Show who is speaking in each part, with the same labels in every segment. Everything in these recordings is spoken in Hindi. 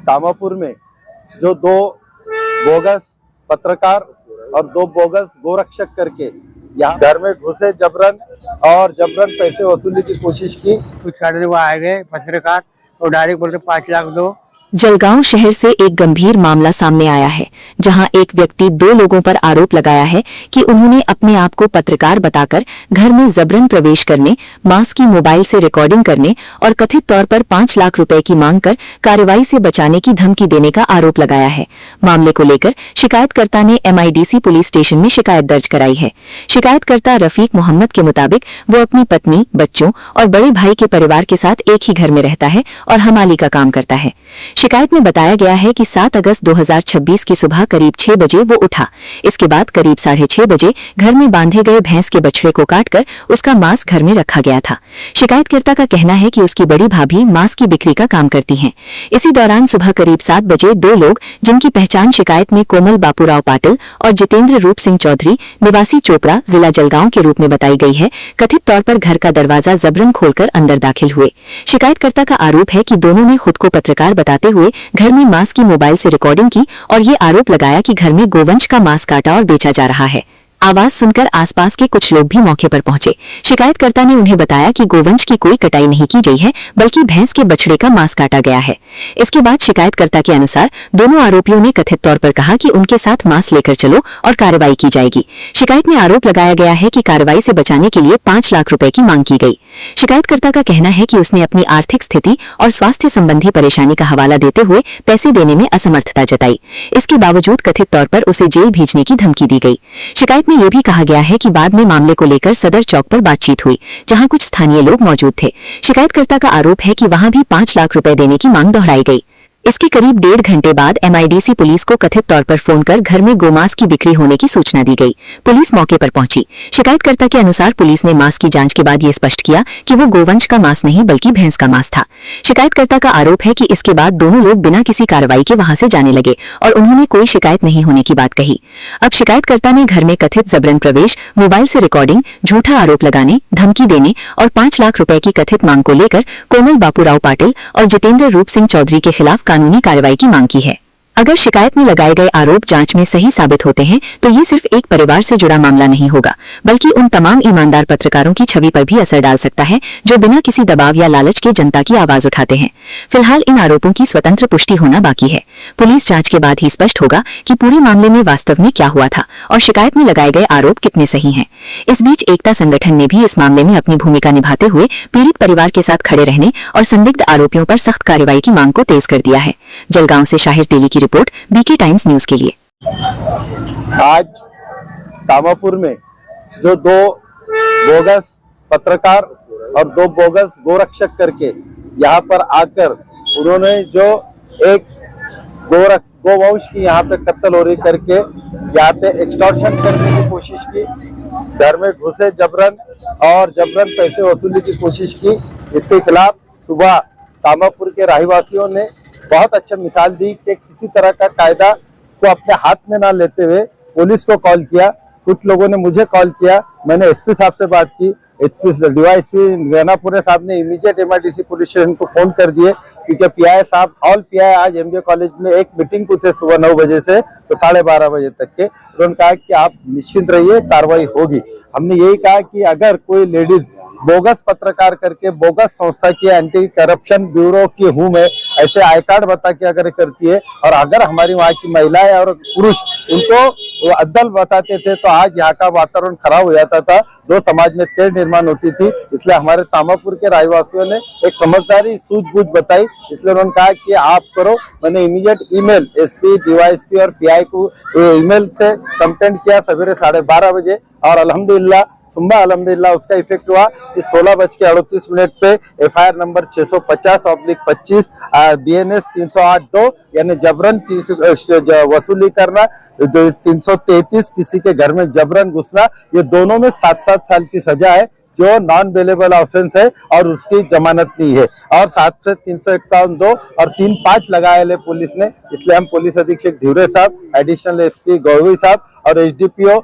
Speaker 1: तामापुर में जो दो बोगस पत्रकार और दो बोगस गोरक्षक करके यहाँ घर में घुसे जबरन और जबरन पैसे वसूली की कोशिश की।
Speaker 2: कुछ साढ़े वो आए गए पत्रकार और डायरेक्ट बोलते 5 लाख दो।
Speaker 3: जलगांव शहर से एक गंभीर मामला सामने आया है, जहां एक व्यक्ति 2 लोगों पर आरोप लगाया है कि उन्होंने अपने आप को पत्रकार बताकर घर में जबरन प्रवेश करने, मास की मोबाइल से रिकॉर्डिंग करने और कथित तौर पर 5 लाख रुपए की मांग कर कार्रवाई से बचाने की धमकी देने का आरोप लगाया है। मामले को लेकर शिकायतकर्ता ने MIDC पुलिस स्टेशन में शिकायत दर्ज कराई है। शिकायतकर्ता रफीक मोहम्मद के मुताबिक वो अपनी पत्नी, बच्चों और बड़े भाई के परिवार के साथ एक ही घर में रहता है और हमाली का काम करता है। शिकायत में बताया गया है कि 7 अगस्त 2026 की सुबह करीब 6 बजे वो उठा। इसके बाद करीब 6:30 बजे घर में बांधे गए भैंस के बछड़े को काटकर उसका मांस घर में रखा गया था। शिकायतकर्ता का कहना है कि उसकी बड़ी भाभी मांस की बिक्री का काम करती हैं। इसी दौरान सुबह करीब 7 बजे 2 लोग, जिनकी पहचान शिकायत में कोमल बापूराव पाटिल और जितेंद्र रूप सिंह चौधरी निवासी चोपड़ा जिला जलगांव के रूप में बताई गई है, कथित तौर पर घर का दरवाजा जबरन खोलकर अंदर दाखिल हुए। शिकायतकर्ता का आरोप है कि दोनों ने खुद को पत्रकार बताते हुए घर में मांस की मोबाइल से रिकॉर्डिंग की और ये आरोप लगाया कि घर में गोवंश का मांस काटा और बेचा जा रहा है। आवाज सुनकर आसपास के कुछ लोग भी मौके पर पहुंचे। शिकायतकर्ता ने उन्हें बताया कि गोवंश की कोई कटाई नहीं की गई है, बल्कि भैंस के बछड़े का मांस काटा गया है। इसके बाद शिकायतकर्ता के अनुसार दोनों आरोपियों ने कथित तौर पर कहा कि उनके साथ मांस लेकर चलो और कार्रवाई की जाएगी। शिकायत में आरोप लगाया गया है कि कार्रवाई से बचाने के लिए 5 लाख रुपए की मांग की गई। शिकायतकर्ता का कहना है कि उसने अपनी आर्थिक स्थिति और स्वास्थ्य संबंधी परेशानी का हवाला देते हुए पैसे देने में असमर्थता जताई। इसके बावजूद कथित तौर पर उसे जेल भेजने की धमकी दी गई। शिकायत में यह भी कहा गया है कि बाद में मामले को लेकर सदर चौक पर बातचीत हुई, जहां कुछ स्थानीय लोग मौजूद थे। शिकायतकर्ता का आरोप है कि वहां भी 5 लाख रुपए देने की मांग दोहराई गई। इसके करीब 1.5 घंटे बाद MIDC पुलिस को कथित तौर पर फोन कर घर में गोमांस की बिक्री होने की सूचना दी गई। पुलिस मौके पर पहुंची। शिकायतकर्ता के अनुसार पुलिस ने मांस की जांच के बाद ये स्पष्ट किया कि वो गोवंश का मांस नहीं बल्कि भैंस का मांस था। शिकायतकर्ता का आरोप है कि इसके बाद दोनों लोग बिना किसी कार्रवाई के वहां से जाने लगे और उन्होंने कोई शिकायत नहीं होने की बात कही। अब शिकायतकर्ता ने घर में कथित जबरन प्रवेश, मोबाइल से रिकॉर्डिंग, झूठा आरोप लगाने, धमकी देने और 5 लाख रुपए की कथित मांग को लेकर कोमल बापूराव पाटिल और जितेंद्र रूप सिंह चौधरी के खिलाफ कानूनी कार्रवाई की मांग की है। अगर शिकायत में लगाए गए आरोप जांच में सही साबित होते हैं तो ये सिर्फ एक परिवार से जुड़ा मामला नहीं होगा, बल्कि उन तमाम ईमानदार पत्रकारों की छवि पर भी असर डाल सकता है जो बिना किसी दबाव या लालच के जनता की आवाज उठाते हैं। फिलहाल इन आरोपों की स्वतंत्र पुष्टि होना बाकी है। पुलिस जांच के बाद ही स्पष्ट होगा कि पूरे मामले में वास्तव में क्या हुआ था और शिकायत में लगाए गए आरोप कितने सही हैं। इस बीच एकता संगठन ने भी इस मामले में अपनी भूमिका निभाते हुए पीड़ित परिवार के साथ खड़े रहने और संदिग्ध आरोपियों पर सख्त कार्रवाई की मांग को तेज कर दिया है। जलगांव से शाहिर तेली की रिपोर्ट, BK टाइम्स न्यूज के लिए।
Speaker 1: आज तामापुर में जो 2 बोगस पत्रकार और 2 बोगस गोरक्षक करके यहाँ पर आकर उन्होंने जो एक गोवंश की यहाँ पे कत्ल हो रही करके यहाँ पे एक्सटॉर्शन करने की कोशिश की, घर में घुसे जबरन और जबरन पैसे वसूली की कोशिश की। इसके खिलाफ सुबह तामापुर के रहवासियों ने बहुत अच्छा मिसाल दी कि किसी तरह का कायदा को अपने हाथ में ना लेते हुए पुलिस को कॉल किया। कुछ लोगों ने मुझे कॉल किया, मैंने SP साहब से बात की। DYSP गनापुरे साहब ने इमीडिएट MIDC पुलिस स्टेशन को फोन कर दिए, क्योंकि PI साहब ऑल PI आज MBA कॉलेज में एक मीटिंग को थे सुबह 9 बजे से तो 12:30 बजे तक के। उन्होंने कहा कि आप निश्चिंत रहिए, कार्रवाई होगी। हमने यही कहा कि अगर कोई लेडीज बोगस पत्रकार करके बोगस संस्था की एंटी करप्शन ब्यूरो की हूं मैं ऐसे आई कार्ड बता के अगर करती है और अगर हमारी वहाँ की महिलाएं और पुरुष उनको अद्दल बताते थे तो आज यहाँ का वातावरण खराब हो जाता था, 2 समाज में तेड़ निर्माण होती थी। इसलिए हमारे तामापुर के रहवासियों ने एक समझदारी सूझबूझ बताई, इसलिए उन्होंने कहा कि आप करो। मैंने इमीडिएट ईमेल SP, DYSP और PI को ईमेल से कंप्लेंट किया सवेरे 12:30 बजे और अल्हम्दुलिल्लाह उसका इफेक्ट हुआ कि 16:38 पे FIR नंबर 650/25 BNS 308(2) यानी जबरन वसूली करना, 333 किसी के घर में जबरन घुसना, ये दोनों में 7-7 साल की सजा है जो नॉन बेलेबल ऑफेंस है और उसकी जमानत नहीं है। और 7 से 351(2) और 3-5 लगाए ले पुलिस ने। इसलिए हम पुलिस अधीक्षक धिवरे साहब, एडिशनल FC गौवी साहब और SDPO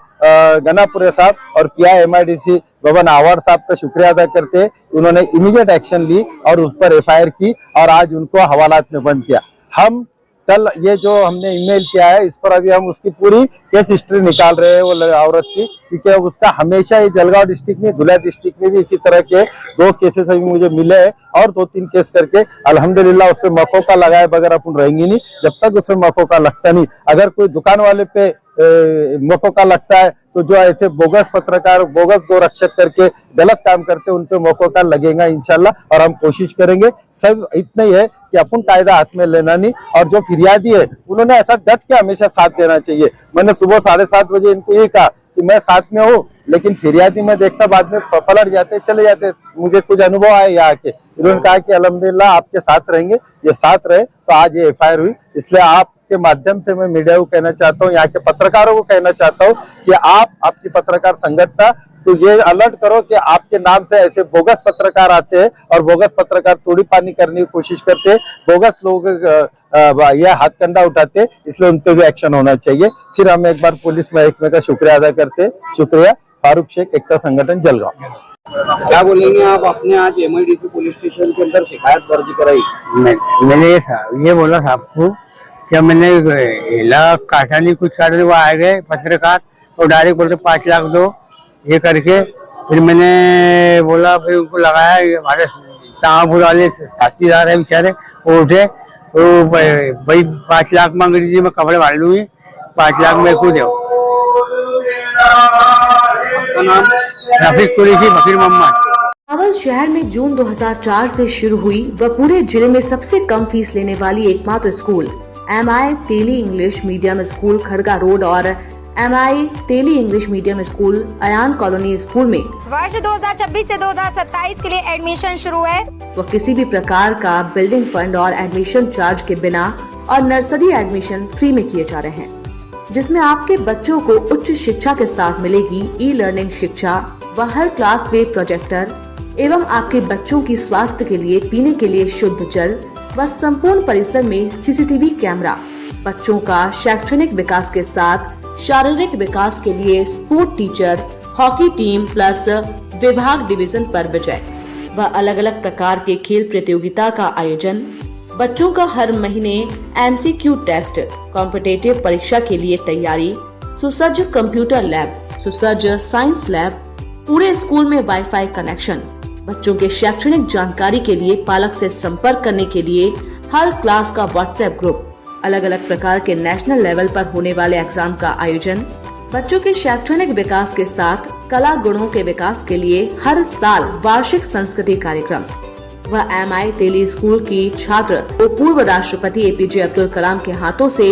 Speaker 1: गनापुरे साहब और PI MIDC भवन आवार साहब का शुक्रिया अदा करते हैं। उन्होंने इमीडिएट एक्शन ली और उस पर FIR की और आज उनको हवालात में बंद किया। हम कल ये जो हमने ईमेल किया है इस पर अभी हम उसकी पूरी केस हिस्ट्री निकाल रहे हैं वो औरत की, क्योंकि उसका हमेशा ये जलगांव डिस्ट्रिक्ट में, धुलिया डिस्ट्रिक्ट में भी इसी तरह के 2 केसेस अभी मुझे मिले हैं और 2-3 केस करके अल्हम्दुलिल्लाह उसपे मौका लगाए बगैर अपन रहेंगे नहीं जब तक उसपे मौका लगता नहीं। अगर कोई दुकान वाले पे मौका लगता है तो जो ऐसे बोगस पत्रकार, बोगस गोरक्षक करके गलत काम करते हैं उन पे मौका लगेगा इंशाल्लाह, और हम कोशिश करेंगे। सब इतना ही है कि अपन कायदा हाथ में लेना नहीं, और जो फिरियादी है उन्होंने ऐसा डट के हमेशा साथ देना चाहिए। मैंने सुबह 7:30 बजे इनको ये कहा कि मैं साथ में हूँ, लेकिन फिरियादी में देखता बाद में पलट जाते, चले जाते। मुझे कुछ अनुभव आया यहाँ के, इन्होंने कहा कि अल्हम्दुलिल्लाह आपके साथ रहेंगे, ये साथ रहे तो आज ये FIR हुई। इसलिए आपके माध्यम से मैं मीडिया को कहना चाहता हूँ, यहाँ के पत्रकारों को कहना चाहता हूँ कि आप आपकी पत्रकार संगठन तो ये अलर्ट करो कि आपके नाम से ऐसे बोगस पत्रकार आते हैं और बोगस पत्रकार तोड़ी पानी करने की कोशिश करते हैं, बोगस लोग यह हाथकंडा उठाते, इसलिए उन पे भी एक्शन होना चाहिए। फिर हम एक बार पुलिस महकमे का शुक्रिया अदा करते। शुक्रिया। फारूक शेख, एकता संगठन, जलगांव।
Speaker 4: क्या बोलेंगे आप? आपने आज MIDC पुलिस स्टेशन के अंदर शिकायत दर्ज कराई।
Speaker 2: मैंने ये बोला साहब को कि मैंने हिला काटा नहीं, कुछ काटा नहीं, वो आ गए पत्रकार तो डायरेक्ट बोलते 5 लाख दो, ये करके फिर मैंने बोला, फिर उनको लगाया। हमारे शाहपुर वाले साथीदार है बेचारे, वो उठे तो भाई 5 लाख मांग रही थी, मैं कपड़े बांध लूंगी, 5 लाख मेरे को दो।
Speaker 4: आपका नाम?
Speaker 2: रफीक कुरैशी, बशीर मोहम्मद।
Speaker 5: भुसावल शहर में जून 2004 से शुरू हुई व पूरे जिले में सबसे कम फीस लेने वाली एकमात्र school MI Teli English medium school Khadga road और MI Teli English medium school Ayan colony school में
Speaker 6: वर्ष 2026 से 2027 के लिए एडमिशन शुरू है।
Speaker 5: वो किसी भी प्रकार का बिल्डिंग फंड और एडमिशन चार्ज के बिना और नर्सरी एडमिशन फ्री में किए जा रहे हैं, जिसमें आपके बच्चों को उच्च शिक्षा के साथ मिलेगी ई-लर्निंग शिक्षा व हर क्लास में प्रोजेक्टर एवं आपके बच्चों की स्वास्थ्य के लिए पीने के लिए शुद्ध जल व संपूर्ण परिसर में CCTV कैमरा। बच्चों का शैक्षणिक विकास के साथ शारीरिक विकास के लिए sport teacher, hockey team plus विभाग डिवीजन पर विजय व अलग अलग प्रकार के खेल प्रतियोगिता का आयोजन। बच्चों का हर महीने MCQ टेस्ट, कॉम्पिटिटिव परीक्षा के लिए तैयारी, सुसज्ज कंप्यूटर लैब, सुसज्ज साइंस लैब, पूरे स्कूल में वाईफाई कनेक्शन। बच्चों के शैक्षणिक जानकारी के लिए पालक से संपर्क करने के लिए हर क्लास का WhatsApp ग्रुप, अलग अलग प्रकार के नेशनल लेवल पर होने वाले एग्जाम का आयोजन। बच्चों के शैक्षणिक विकास के साथ कला गुणों के विकास के लिए हर साल वार्षिक संस्कृति कार्यक्रम। वह MI तेली स्कूल की छात्र वो पूर्व राष्ट्रपति APJ अब्दुल कलाम के हाथों से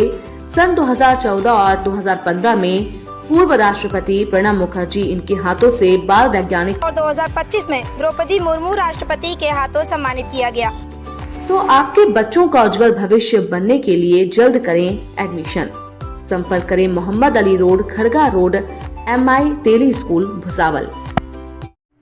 Speaker 5: सन 2014 और 2015 में पूर्व राष्ट्रपति प्रणब मुखर्जी इनके हाथों से बाल वैज्ञानिक
Speaker 6: और 2025 में द्रौपदी मुर्मू राष्ट्रपति के हाथों सम्मानित किया गया।
Speaker 5: तो आपके बच्चों का उज्जवल भविष्य बनने के लिए जल्द करें एडमिशन। संपर्क करें Mohammad Ali road, Khadga road, MI Teli school, Bhusawal.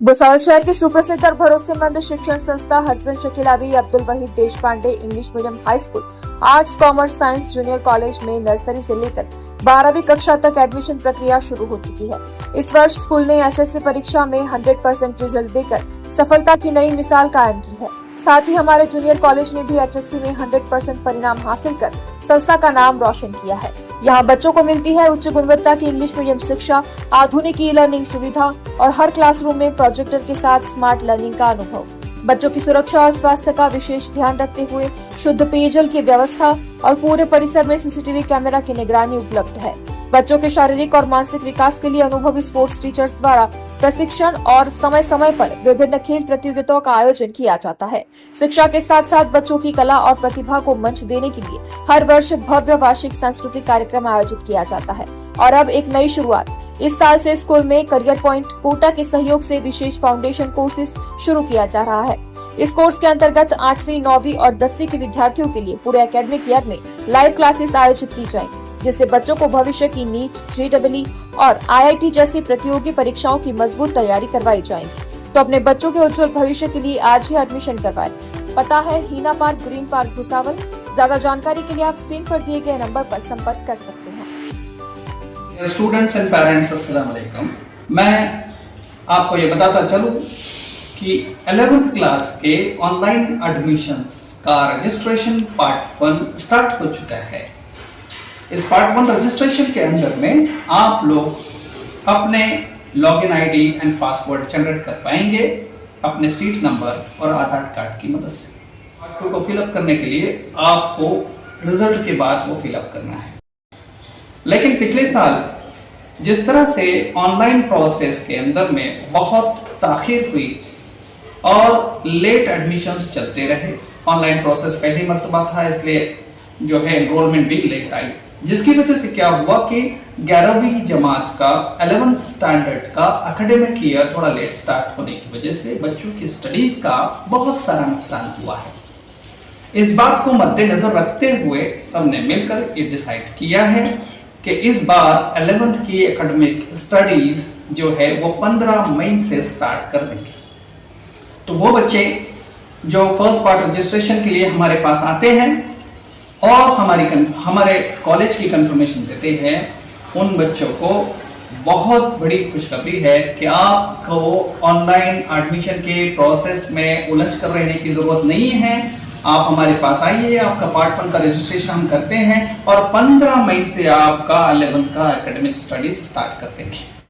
Speaker 7: Bhusawal शहर की सुप्रसिद्ध और भरोसेमंद शिक्षण संस्था Hasan Shakeel Ali Abdul Wahid Deshpande English medium high school, arts, commerce, science junior college में नर्सरी से लेकर 12वीं कक्षा तक एडमिशन प्रक्रिया शुरू हो चुकी है। इस वर्ष स्कूल ने SSC परीक्षा में 100% रिजल्ट देकर सफलता की नई मिसाल कायम की है। साथ ही हमारे जूनियर कॉलेज ने भी HSC में 100% परिणाम हासिल कर संस्था का नाम रोशन किया है। यहाँ बच्चों को मिलती है उच्च गुणवत्ता की इंग्लिश मीडियम शिक्षा, आधुनिक ई-लर्निंग सुविधा और हर क्लासरूम में प्रोजेक्टर के साथ स्मार्ट लर्निंग का अनुभव। बच्चों की सुरक्षा और स्वास्थ्य का विशेष ध्यान रखते हुए शुद्ध पेयजल की व्यवस्था और पूरे परिसर में CCTV कैमरा की निगरानी उपलब्ध है। बच्चों के शारीरिक और मानसिक विकास के लिए अनुभवी स्पोर्ट्स टीचर्स द्वारा प्रशिक्षण और समय समय पर विभिन्न खेल प्रतियोगिताओं का आयोजन किया जाता है। शिक्षा के साथ साथ बच्चों की कला और प्रतिभा को मंच देने के लिए हर वर्ष भव्य वार्षिक सांस्कृतिक कार्यक्रम आयोजित किया जाता है। और अब एक नई शुरुआत, इस साल से स्कूल में करियर पॉइंट कोटा के सहयोग से विशेष फाउंडेशन कोर्सेज शुरू किया जा रहा है। इस कोर्स के अंतर्गत 8वीं, 9वीं और 10वीं के विद्यार्थियों के लिए पूरे एकेडमिक ईयर में लाइव क्लासेस आयोजित की जाएंगी, जिससे बच्चों को भविष्य की नीट, JEE और IIT जैसी प्रतियोगी परीक्षाओं की मजबूत तैयारी करवाई जाएगी। तो अपने बच्चों के उज्जवल भविष्य के लिए आज ही एडमिशन करवाएं। पता है हीना पार्क, ग्रीन पार्क, भुसावल। ज्यादा जानकारी के लिए आप स्क्रीन पर दिए गए नंबर पर संपर्क कर सकते हैं।
Speaker 8: स्टूडेंट्स एंड पेरेंट्स, अस्सलाम वालेकुम। मैं आपको ये बताता चलूँ कि 11th क्लास के ऑनलाइन एडमिशंस का रजिस्ट्रेशन पार्ट 1 स्टार्ट हो चुका है। इस पार्ट 1 रजिस्ट्रेशन के अंदर में आप लोग अपने login ID and password generate कर पाएंगे अपने सीट नंबर और आधार कार्ड की मदद से। पार्ट 2 को फिलअप करने के लिए आपको रिजल्ट के बाद वो फिलअप करना है। लेकिन पिछले साल जिस तरह से ऑनलाइन प्रोसेस के अंदर में बहुत ताखीर हुई और लेट एडमिशन्स चलते रहे, ऑनलाइन प्रोसेस पहली मर्तबा था इसलिए जो है एनरोलमेंट भी लेट आई, जिसकी वजह से क्या हुआ कि 11वीं जमात का 11th स्टैंडर्ड का एकेडमिक ईयर थोड़ा लेट स्टार्ट होने की वजह से बच्चों की स्टडीज का बहुत सारा नुकसान हुआ है। इस बात को मद्देनजर रखते हुए सबने मिलकर ये डिसाइड किया है कि इस बार 11th की एकेडमिक स्टडीज जो है वो 15 मई से स्टार्ट कर देंगे। तो वो बच्चे जो फर्स्ट पार्ट रजिस्ट्रेशन के लिए हमारे पास आते हैं और हमारे कॉलेज की कंफर्मेशन देते हैं, उन बच्चों को बहुत बड़ी खुशखबरी है कि आपको ऑनलाइन एडमिशन के प्रोसेस में उलझ कर रहने की ज़रूरत नहीं है। आप हमारे पास आइए, आपका पार्ट 1 का रजिस्ट्रेशन हम करते हैं और 15 मई से आपका 11th का एकेडमिक स्टडीज स्टार्ट कर देंगे।